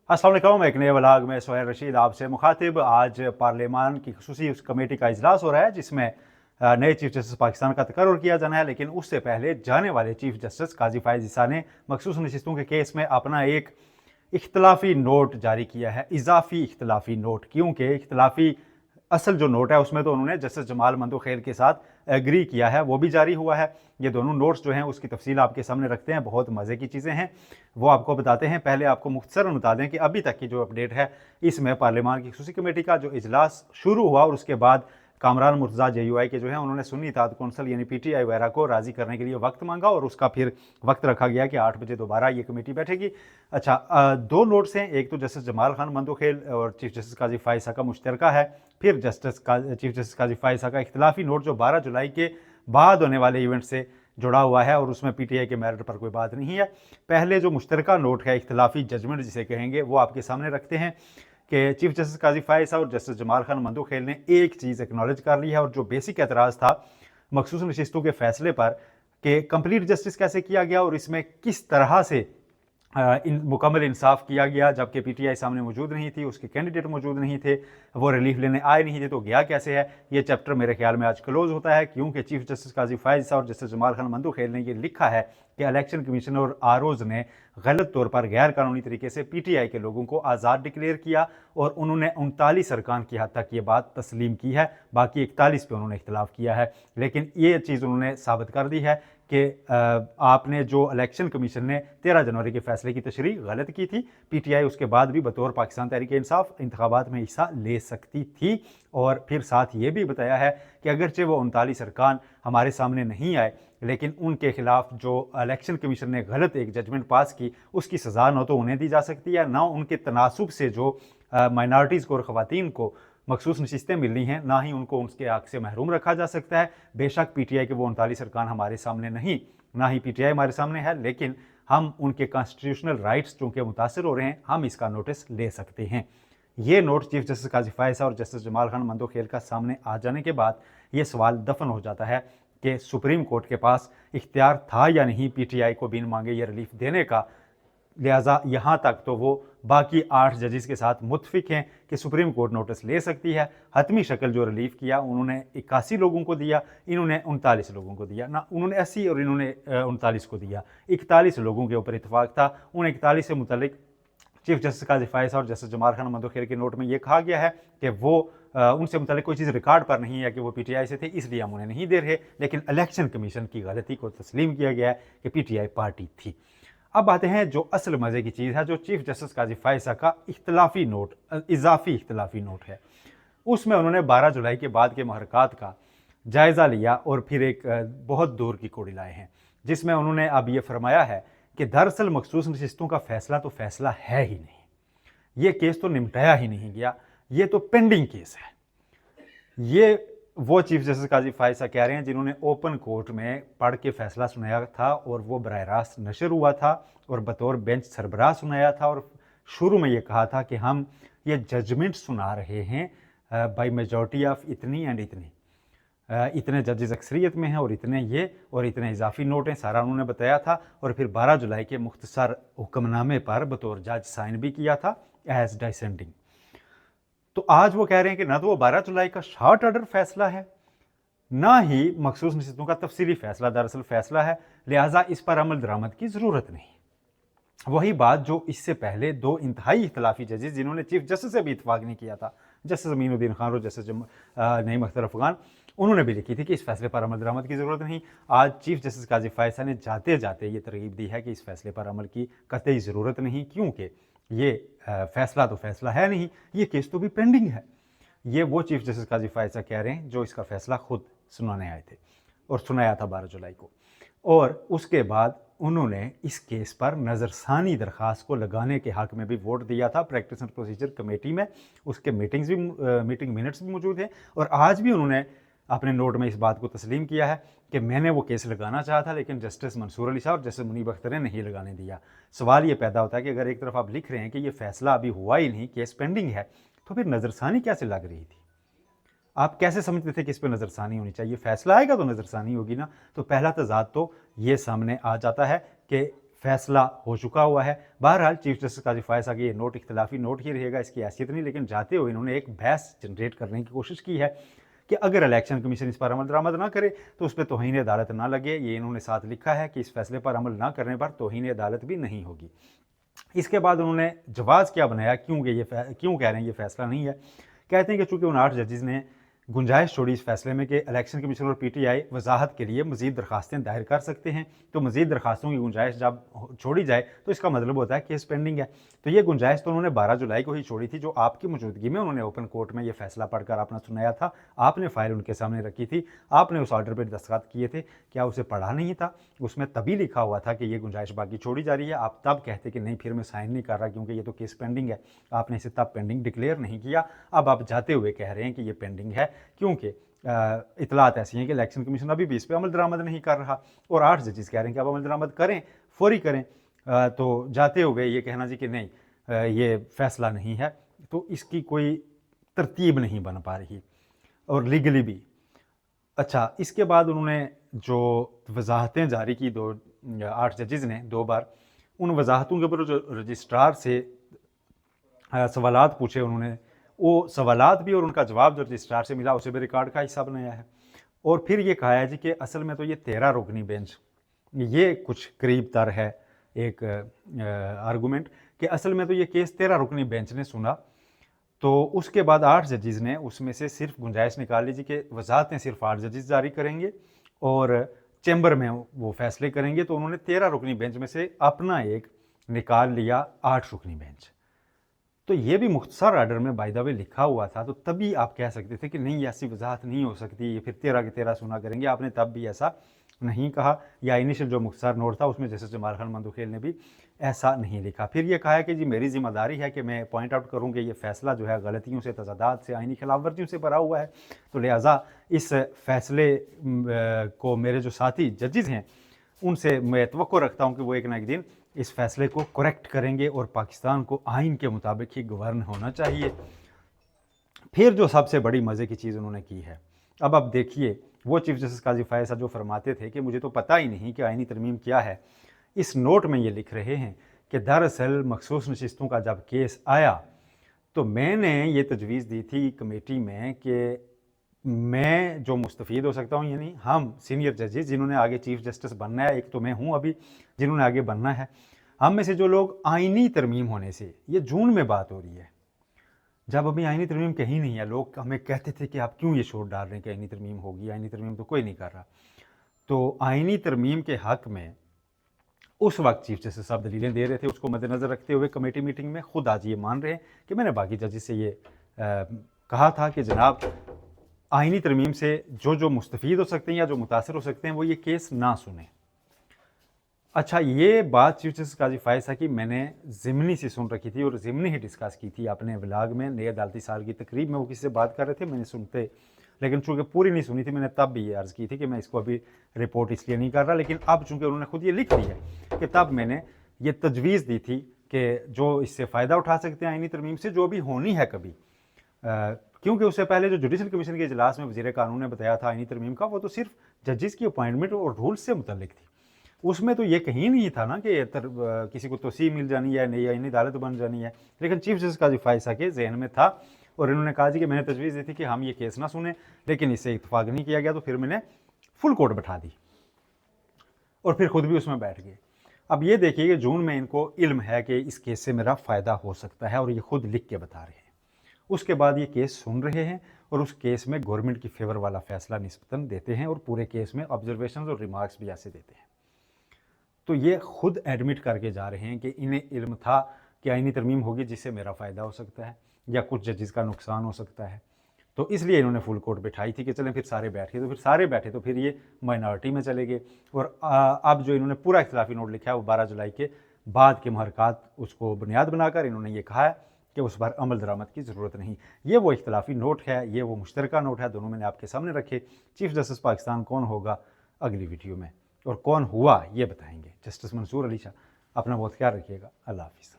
अस्सलाम वालेकुम। एक नए व्लॉग में सोहेल रशीद आपसे मुखातिब। आज पार्लियामान की खसूसी कमेटी का इजलास हो रहा है जिसमें नए चीफ जस्टिस पाकिस्तान का तकर्रुर किया जाना है, लेकिन उससे पहले जाने वाले चीफ जस्टिस काजी फायज़ ईसा ने मखसूस नशिस्तों के केस में अपना एक इख्तलाफी नोट जारी किया है, इजाफी इख्तलाफी नोट। क्योंकि इख्तलाफी असल जो नोट है उसमें तो उन्होंने जस्टिस जमाल मंदोखेल के साथ एग्री किया है, वो भी जारी हुआ है। ये दोनों नोट्स जो हैं उसकी तफसील आपके सामने रखते हैं, बहुत मज़े की चीज़ें हैं, वो आपको बताते हैं। पहले आपको मुख्तसरन बता दें कि अभी तक की जो अपडेट है इसमें पार्लियामान की खसूसी कमेटी का जो इजलास शुरू हुआ और उसके बाद कामरान मुर्तज़ा JUI के जो है उन्होंने सुन्नी इत्तेहाद कौंसल यानी PTI वगैरह को राज़ी करने के लिए वक्त मांगा और उसका फिर वक्त रखा गया कि 8 बजे दोबारा ये कमेटी बैठेगी। अच्छा, दो नोट्स हैं, एक तो जस्टिस जमाल खान मंदोखेल और चीफ जस्टिस काजी फायज़ ईसा का मुश्तरका है, फिर चीफ जस्टिस काजी फायज़ ईसा का इख्तलाफी नोट जो 12 जुलाई के बाद होने वाले इवेंट से जुड़ा हुआ है और उसमें PTI के मेरिट पर कोई बात नहीं है। पहले जो मुश्तरका नोट है, इख्तलाफी जजमेंट जिसे कहेंगे, वो आपके सामने रखते हैं कि चीफ जस्टिस काजी फायज़ ईसा और जस्टिस जमाल खान मंदोखेल ने एक चीज़ एक्नॉलेज कर ली है और जो बेसिक एतराज़ था मखसूस नशिस्तों के फैसले पर कि कंप्लीट जस्टिस कैसे किया गया और इसमें किस तरह से मुकम्मल इंसाफ किया गया, जबकि PTI सामने मौजूद नहीं थी, उसके कैंडिडेट मौजूद नहीं थे, वो रिलीफ लेने आए नहीं थे, तो गया कैसे है। ये चैप्टर मेरे ख्याल में आज क्लोज होता है, क्योंकि चीफ जस्टिस काजी फायज़ ईसा और जस्टिस जमाल खान मंदोखेल ने ये लिखा है कि इलेक्शन कमीशन और ROs ने गलत तौर पर गैर कानूनी तरीके से PTI के लोगों को आज़ाद डिक्लेयर किया और उन्होंने 39 अरकान की हद तक ये बात तस्लीम की है, बाकी 41 पे उन्होंने इख्तलाफ किया है। लेकिन ये चीज़ उन्होंने साबित कर दी है कि आपने जो इलेक्शन कमीशन ने 13 जनवरी के फैसले की तशरीह गलत की थी, PTI उसके बाद भी बतौर पाकिस्तान तहरीक इंसाफ इंतखाबात में हिस्सा ले सकती थी। और फिर साथ ये भी बताया है कि अगरचे वो 39 अरकान हमारे सामने नहीं आए, लेकिन उनके खिलाफ जो इलेक्शन कमीशन ने गलत एक जजमेंट पास की उसकी सज़ा न तो उन्हें दी जा सकती है, ना उनके तनासुब से जो माइनॉरिटीज़ को और ख़वातीन को मखसूस नशिस्तें मिलनी हैं, ना ही उनको उनके हक से महरूम रखा जा सकता है। बेशक PTI के वो 39 अरकान हमारे सामने नहीं, ना ही PTI हमारे सामने है, लेकिन हम उनके कॉन्स्टिट्यूशनल राइट्स चूँकि मुतासर हो रहे हैं, हम इसका नोटिस ले सकते हैं। ये नोट चीफ जस्टिस काजी फायज़ ईसा और जस्टिस जमाल खान मंदोखेल का सामने आ जाने के बाद ये सवाल दफन हो जाता है कि सुप्रीम कोर्ट के पास इख्तियार था या नहीं PTI को बिन मांगे ये रिलीफ देने का। लिहाजा यहाँ तक तो वो बाकी 8 जजेस के साथ मुत्फिक हैं कि सुप्रीम कोर्ट नोटिस ले सकती है। हतमी शक्ल जो रिलीफ किया उन्होंने 81 लोगों को दिया, इन्होंने 39 लोगों को दिया, ना उन्होंने 80 और इन्होंने 39 को दिया। 41 लोगों के ऊपर इतफाक था। उन 41 से मुतल्लिक चीफ जस्टिस काजी फायज़ ईसा और जस्टिस जमाल खान मंदोखेल के नोट में ये कहा गया है कि वो उनसे मुतल्लिक कोई चीज़ रिकॉर्ड पर नहीं है कि वो PTI से थे, इसलिए हम उन्हें नहीं दे रहे। लेकिन इलेक्शन कमीशन की गलती को तस्लीम किया गया है कि PTI पार्टी थी। अब आते हैं जो असल मज़े की चीज़ है, जो चीफ जस्टिस काजी फायज़ ईसा का इख्तलाफी नोट, इजाफी इख्तलाफी नोट है। उसमें उन्होंने 12 जुलाई के बाद के महरक़ात का जायज़ा लिया और फिर एक बहुत दूर की कोड़ी लाए हैं, जिसमें उन्होंने अब ये फरमाया है कि दरअसल मखसूस नशिस्तों का फैसला तो फैसला है ही नहीं, ये केस तो निपटाया ही नहीं गया, ये तो पेंडिंग केस है। ये वो चीफ जस्टिस काजी फायज़ ईसा कह रहे हैं जिन्होंने ओपन कोर्ट में पढ़ के फैसला सुनाया था और वो बराह रास्त नशर हुआ था और बतौर बेंच सरबराह सुनाया था और शुरू में ये कहा था कि हम ये जजमेंट सुना रहे हैं बाई मेजॉरिटी ऑफ इतनी एंड इतनी, इतने जजेस अक्सरियत में हैं और इतने ये और इतने इजाफी नोट हैं, सारा उन्होंने बताया था। और फिर 12 जुलाई के मुख्तसर हुक्मनामे पर बतौर जज साइन भी किया था एज डिसेंडिंग। तो आज वो कह रहे हैं कि ना तो वो 12 जुलाई का शॉर्ट ऑर्डर फैसला है, ना ही मखसूस नशिस्तों का तफसीली फैसला दरअसल फैसला है, लिहाजा इस पर अमल दरामद की ज़रूरत नहीं। वही बात जो इससे पहले दो इंतहाई इख्तलाफी जजेस जिन्होंने चीफ जस्टिस से भी इतफाक नहीं किया था, जस्टिस अमीनुद्दीन खान और जस्टिस नईम अख्तर अफगान, उन्होंने भी लिखी थी कि इस फैसले पर अमल दरामद की ज़रूरत नहीं। आज चीफ जस्टिस काजी फायज़ ईसा ने जाते जाते ये तरगीब दी है कि इस फैसले पर अमल की कतई ज़रूरत नहीं, क्योंकि ये फैसला तो फैसला है नहीं, ये केस तो भी पेंडिंग है। ये वो चीफ जस्टिस काजी फायज़ ईसा कह रहे हैं जो इसका फैसला खुद सुनाने आए थे और सुनाया था 12 जुलाई को। और उसके बाद उन्होंने इस केस पर नज़रसानी दरख्वास्त को लगाने के हक़ में भी वोट दिया था प्रैक्टिस एंड प्रोसीजर कमेटी में। उसके मीटिंग मिनट्स भी मौजूद हैं और आज भी उन्होंने अपने नोट में इस बात को तस्लीम किया है कि मैंने वो केस लगाना चाहा था, लेकिन जस्टिस मंसूर अली साहब और जस्टिस मुनीब अख्तर ने नहीं लगाने दिया। सवाल ये पैदा होता है कि अगर एक तरफ आप लिख रहे हैं कि ये फैसला अभी हुआ ही नहीं, केस पेंडिंग है, तो फिर नज़रसानी कैसे लग रही थी? आप कैसे समझते थे कि इस पर नज़रसानी होनी चाहिए? फैसला आएगा तो नज़रसानी होगी ना। तो पहला तज़ाद तो ये सामने आ जाता है कि फैसला हो चुका हुआ है। बहरहाल चीफ जस्टिस काजी फायसा का ये नोट इख्तिलाफी नोट ही रहेगा, इसकी हैसियत नहीं, लेकिन जाते हुए इन्होंने एक बहस जनरेट करने की कोशिश की है कि अगर इलेक्शन कमीशन इस पर अमल दरामद ना करे तो उस पर तौहीन अदालत ना लगे। ये इन्होंने साथ लिखा है कि इस फैसले पर अमल ना करने पर तौहीन अदालत भी नहीं होगी। इसके बाद उन्होंने जवाब क्या बनाया, क्यों कह रहे हैं ये फैसला नहीं है। कहते हैं कि चूंकि उन 8 जजेज़ ने गुंजाइश छोड़ी इस फैसले में कि इलेक्शन कमीशन और पीटीआई वजाहत के लिए मजीद दरखास्तें दायर कर सकते हैं, तो मजीद दरखास्तों की गुंजाइश जब छोड़ी जाए तो इसका मतलब होता है केस पेंडिंग है। तो ये गुंजाइश तो उन्होंने 12 जुलाई को ही छोड़ी थी, जो आपकी मौजूदगी में उन्होंने ओपन कोर्ट में ये फैसला पढ़कर अपना सुनाया था। आपने फाइल उनके सामने रखी थी, आपने उस ऑर्डर पर दस्तखत किए थे। क्या उसे पढ़ा नहीं था? उसमें तभी लिखा हुआ था कि ये गुंजाइश बाकी छोड़ी जा रही है। आप तब कहते कि नहीं फिर मैं साइन नहीं कर रहा क्योंकि ये तो केस पेंडिंग है। आपने इसे तब पेंडिंग डिक्लेयर नहीं किया। अब आप जाते हुए कह रहे हैं कि ये पेंडिंग है क्योंकि इतलात ऐसी हैं कि इलेक्शन कमीशन अभी भी इस पर अमल दरामद नहीं कर रहा और 8 जजेस कह रहे हैं कि अब अमल दरामद करें, फौरी करें। तो जाते हुए ये कहना जी कि नहीं ये फैसला नहीं है, तो इसकी कोई तरतीब नहीं बन पा रही और लीगली भी। अच्छा, इसके बाद उन्होंने जो वजाहतें जारी की 8 जजेस ने 2 बार, उन वजाहतों के ऊपर जो रजिस्ट्रार से सवालात पूछे उन्होंने, वो सवालात भी और उनका जवाब जो रजिस्ट्रार से मिला उसे भी रिकॉर्ड का हिस्सा बनाया है। और फिर ये कहा है जी कि असल में तो ये 13 रुकनी बेंच, ये कुछ करीब तर है एक आर्गूमेंट कि असल में तो ये केस 13 रुकनी बेंच ने सुना। तो उसके बाद 8 जजेस ने उसमें से सिर्फ गुंजाइश निकाल ली जी कि वजाहतें सिर्फ 8 जजेस जारी करेंगे और चैम्बर में वो फैसले करेंगे। तो उन्होंने 13 रुकनी बेंच में से अपना एक निकाल लिया 8 रुकनी बेंच। तो ये भी मुख्तसर आर्डर में बाय द वे लिखा हुआ था, तो तभी आप कह सकते थे कि नहीं ऐसी वजाहत नहीं हो सकती, ये फिर 13 के 13 सुना करेंगे। आपने तब भी ऐसा नहीं कहा, या इनिशियल जो मुख्तसर नोट था उसमें जैसे जमाल खान मंदुखेल ने भी ऐसा नहीं लिखा। फिर ये कहा है कि जी मेरी जिम्मेदारी है कि मैं पॉइंट आउट करूँ कि ये फैसला जो है गलतियों से, तजादात से, आइनी खिलाफ वर्जियों से भरा हुआ है। तो लिहाजा इस फैसले को मेरे जो साथी जजेज़ हैं उनसे मैं तवक्को रखता हूँ कि वो एक ना एक दिन इस फैसले को करेक्ट करेंगे और पाकिस्तान को आइन के मुताबिक ही गवर्न होना चाहिए। फिर जो सबसे बड़ी मज़े की चीज़ उन्होंने की है, अब आप देखिए, वो चीफ जस्टिस काजी फायसा जो फरमाते थे कि मुझे तो पता ही नहीं कि आइनी तरमीम क्या है, इस नोट में ये लिख रहे हैं कि दरअसल मखसूस नशिस्तों का जब केस आया तो मैंने ये तजवीज़ दी थी कमेटी में कि मैं जो मुस्तफ़ीद हो सकता हूँ, यानी हम सीनियर जजेस जिन्होंने आगे चीफ जस्टिस बनना है, एक तो मैं हूँ अभी जिन्होंने आगे बनना है, हम में से जो लोग आइनी तरमीम होने से, ये जून में बात हो रही है जब अभी आइनी तरमीम कहीं नहीं है, लोग हमें कहते थे कि आप क्यों ये शोर डाल रहे हैं कि आइनी तरमीम होगी, आइनी तरमीम तो कोई नहीं कर रहा। तो आइनी तरमीम के हक़ में उस वक्त चीफ जस्टिस साहब दलीलें दे रहे थे, उसको मद्देनज़र रखते हुए कमेटी मीटिंग में खुद आज ये मान रहे हैं कि मैंने बाकी जजेस से ये कहा था कि जनाब आइनी तरमीम से जो मुस्तफ़ीद हो सकते हैं या जो मुतासर हो सकते हैं वो ये केस ना सुने। अच्छा, ये बात चीफ जस्टिस काजी फायसा की मैंने ज़िमनी से सुन रखी थी और ज़िमनी ही डिस्कस की थी अपने व्लॉग में, नए अदालती साल की तकरीब में वो किसी से बात कर रहे थे, मैंने सुनते, लेकिन चूँकि पूरी नहीं सुनी थी, मैंने तब भी ये अर्ज़ की थी कि मैं इसको अभी रिपोर्ट इसलिए नहीं कर रहा। लेकिन अब चूँकि उन्होंने खुद ये लिख दी है कि तब मैंने ये तजवीज़ दी थी कि जो इससे फ़ायदा उठा सकते हैं आइनी तरमीम से, जो भी होनी है कभी, क्योंकि उससे पहले जो जुडिशल कमीशन के इजलास में वज़ीर कानून ने बताया था आइनी तरमीम का, वो तो सिर्फ जजेस की अपॉइंटमेंट और रूल्स से मुतल्लिक थी। उसमें तो ये कहीं नहीं था ना कि किसी को तोसी मिल जानी है, नई आइनी अदालत बन जानी है। लेकिन चीफ जस्टिस काजी फायसा के जहन में था और इन्होंने कहा जी कि मैंने तजवीज़ दी थी कि हम ये केस ना सुने, लेकिन इससे इत्तफाक नहीं किया गया, तो फिर मैंने फुल कोर्ट बैठा दी और फिर खुद भी उसमें बैठ गए। अब ये देखिए कि जून में इनको इल्म है कि इस केस से मेरा फ़ायदा हो सकता है और ये खुद लिख के बता रहे हैं। उसके बाद ये केस सुन रहे हैं और उस केस में गवर्नमेंट की फेवर वाला फैसला निस्बतन देते हैं और पूरे केस में ऑब्जर्वेशंस और रिमार्क्स भी ऐसे देते हैं। तो ये खुद एडमिट करके जा रहे हैं कि इन्हें इल्म था कि आइनी तरमीम होगी जिससे मेरा फ़ायदा हो सकता है या कुछ जजेस का नुकसान हो सकता है। तो इसलिए इन्होंने फुल कोर्ट बैठाई थी कि चलें फिर सारे बैठे, तो फिर सारे बैठे तो फिर ये माइनॉरिटी में चले गए। और अब जो इन्होंने पूरा इख्तिलाफी नोट लिखा है वो 12 जुलाई के बाद के मुहरकात उसको बुनियाद बनाकर इन्होंने ये कहा है कि उस पर अमल दरामद की ज़रूरत नहीं। ये वो इख्तिलाफी नोट है, ये वो मुश्तरका नोट है, दोनों मैंने आपके सामने रखे। चीफ जस्टिस पाकिस्तान कौन होगा अगली वीडियो में और कौन हुआ ये बताएंगे जस्टिस मंसूर अली शाह। अपना बहुत ख्याल रखिएगा। अल्लाह हाफ़िज़।